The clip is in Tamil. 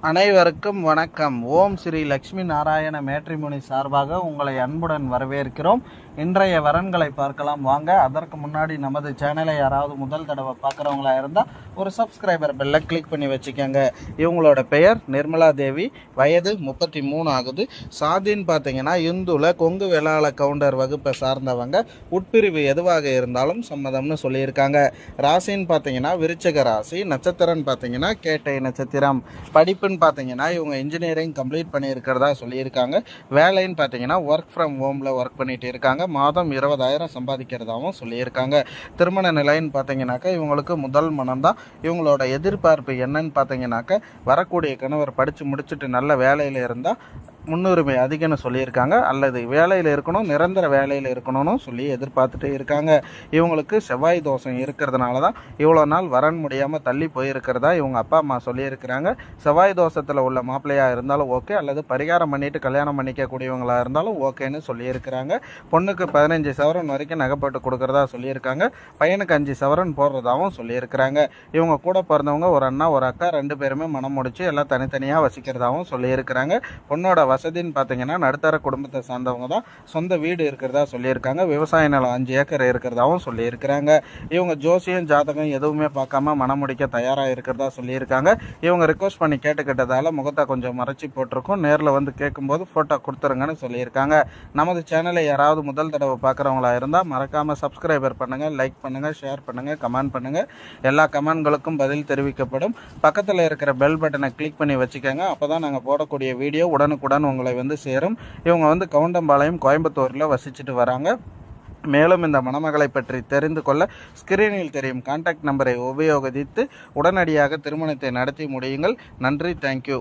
அனைவருக்கும் வணக்கம். ஓம் ஸ்ரீ லக்ஷ்மி நாராயண மேட்ரிமோனி சார்பாக உங்களை அன்புடன் வரவேற்கிறோம். இன்றைய வரன்களை பார்க்கலாம் வாங்க. அதற்கு முன்னாடி நமது சேனலை யாராவது முதல் தடவை பார்க்குறவங்களா இருந்தால் ஒரு சப்ஸ்கிரைபர் பெல்லை கிளிக் பண்ணி வச்சுக்கோங்க. இவங்களோட பெயர் நிர்மலா தேவி, வயது 33 ஆகுது. சாதின்னு பார்த்தீங்கன்னா இந்துல கொங்கு வேளாள கவுண்டர் வகுப்பை சார்ந்தவங்க. உட்பிரிவு எதுவாக இருந்தாலும் சம்மதம்னு சொல்லியிருக்காங்க. ராசின்னு பார்த்தீங்கன்னா விருச்சிக ராசி. நட்சத்திரம்னு பார்த்தீங்கன்னா கேட்டை நட்சத்திரம். படிப்புன்னு பார்த்தீங்கன்னா இவங்க இன்ஜினியரிங் கம்ப்ளீட் பண்ணியிருக்கிறதா சொல்லியிருக்காங்க. வேலைன்னு பார்த்தீங்கன்னா ஒர்க் ஃப்ரம் ஹோமில் ஒர்க் பண்ணிட்டு இருக்காங்க. மாதம் 20,000 சம்பாதிக்கிறதாகவும் சொல்லியிருக்காங்க. திருமண நிலைன்னு பார்த்தீங்கன்னாக்கா இவங்களுக்கு முதல் மனம்தான். இவங்களோட எதிர்பார்ப்பு என்னன்னு பார்த்தீங்கன்னாக்கா வரக்கூடிய கணவர் படித்து முடிச்சுட்டு நல்ல வேலையில் இருந்தால் முன்னுரிமை அதிகம்னு சொல்லியிருக்காங்க. அல்லது வேலையில் இருக்கணும், நிரந்தர வேலையில் இருக்கணும்னு சொல்லி எதிர்பார்த்துட்டு இருக்காங்க. இவங்களுக்கு செவ்வாய் தோஷம் இருக்கிறதுனால தான் இவ்வளோ நாள் வரன் முடியாமல் தள்ளி போயிருக்கிறதா இவங்க அப்பா அம்மா சொல்லியிருக்கிறாங்க. செவ்வாய் தோஷத்தில் உள்ள மாப்பிள்ளையாக இருந்தாலும் ஓகே, அல்லது பரிகாரம் பண்ணிட்டு கல்யாணம் பண்ணிக்கக்கூடியவங்களாக இருந்தாலும் ஓகேன்னு சொல்லியிருக்கிறாங்க. பொண்ணுக்கு 15 சவரன் வரைக்கும் நகைப்பட்டு கொடுக்குறதா சொல்லியிருக்காங்க. பையனுக்கு 5 சவரன் போடுறதாகவும் சொல்லியிருக்கிறாங்க. இவங்க கூட பிறந்தவங்க ஒரு அண்ணா ஒரு அக்கா 2 பேருமே மனம் முடிச்சு எல்லாம் தனித்தனியாக வசிக்கிறதாகவும் சொல்லியிருக்கிறாங்க. பொண்ணோட வசதின்னு பார்த்தீங்கன்னா நடுத்தர குடும்பத்தை சார்ந்தவங்க தான். சொந்த வீடு இருக்கிறதா சொல்லியிருக்காங்க. விவசாய நிலம் 5 ஏக்கர் இருக்கிறதாவும் சொல்லியிருக்கிறாங்க. இவங்க ஜோசியம் ஜாதகம் எதுவுமே பார்க்காம மனம் முடிக்க தயாராக இருக்கிறதா சொல்லியிருக்காங்க. இவங்க ரிக்வஸ்ட் பண்ணி கேட்டுக்கிட்டதால முகத்தை கொஞ்சம் மறைச்சி போட்டிருக்கோம். நேரில் வந்து கேட்கும்போது ஃபோட்டோ கொடுத்துருங்கன்னு சொல்லியிருக்காங்க. நமது சேனலை யாராவது முதல் தடவை பார்க்குறவங்களா இருந்தால் மறக்காமல் சப்ஸ்கிரைபர் பண்ணுங்கள், லைக் பண்ணுங்கள், ஷேர் பண்ணுங்கள், கமெண்ட் பண்ணுங்கள். எல்லா கமெண்ட்களுக்கும் பதில் தெரிவிக்கப்படும். பக்கத்தில் இருக்கிற பெல் பட்டனை கிளிக் பண்ணி வச்சுக்கோங்க. அப்போ தான் நாங்கள் போடக்கூடிய வீடியோ உடனுக்குடன் உங்களை வந்து சேரும். இவங்க கவுண்டம்பாளையம் கோயம்புத்தூரில் வசிச்சுட்டு வராங்க. மேலும் இந்த மணமகளை பற்றி தெரிந்து கொள்ள ஸ்கிரீனில் தெரியும் கான்டாக்ட் நம்பரை உபயோகித்து உடனடியாக திருமணத்தை நடத்தி முடியுங்கள். நன்றி, தேங்க்யூ.